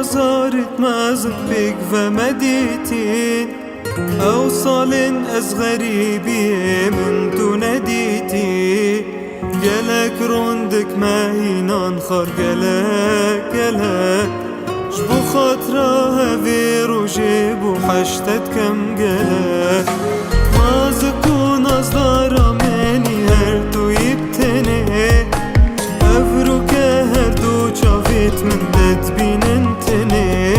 صارت مازن بك فمديتين أوصل أز غريبي من تناديتي قالك روندك ما ينانخر قالك جبو خاطرها فيرو جيبو حشتت كم قالك ما زكون أصدار مني هردو يبتني أفرو كهردو شافيت من دت بيننتني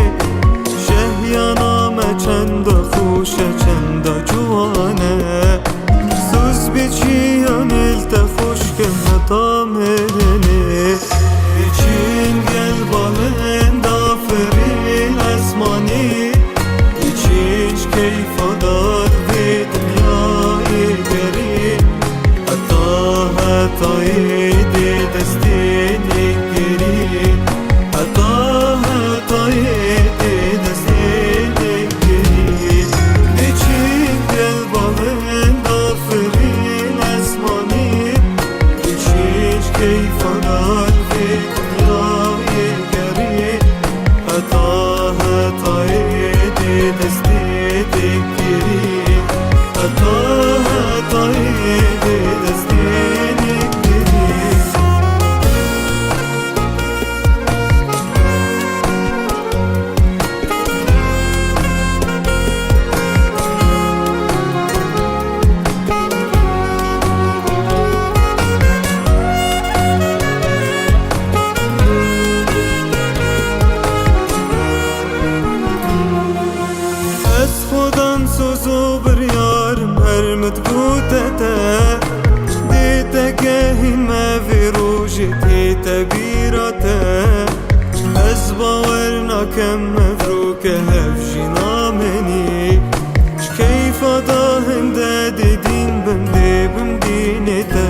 شهيانا ما چند خوشه چند جوانه سوز بیچی همیلت خوش که مطامرنه بیچین گل بالن دافرین اسمانی بیچینش کیف داد بی دنیای گری حتی دی دستینی گری حتی دی دستینی گری بیچین گل بالن دافرین اسمانی بیچینش کیف داد بی دنیای گری حتی دی دستینی گری حتی دی دستینی گری از خودم سوزو بریارم هر مدگوتته دیتا گهی ما وی روژی دیتا بیراته از باور نکم مفرو که هفجی نامنی شکیفا دا هنده دیدین بم دینیته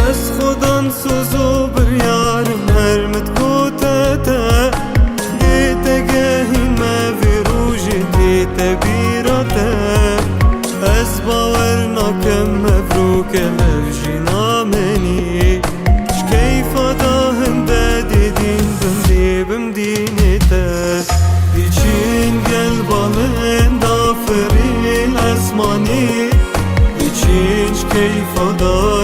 از خودم سوزو بریارم هر مدگوتته دیتا گهی ما وی روژی دیتا بیراته از باور نکم مفرو که هفجی نامنی شکیفا دا هنده دیدین بم دینیته بیچین گل بالن دافرین اسمانی بیچینش کیفا دا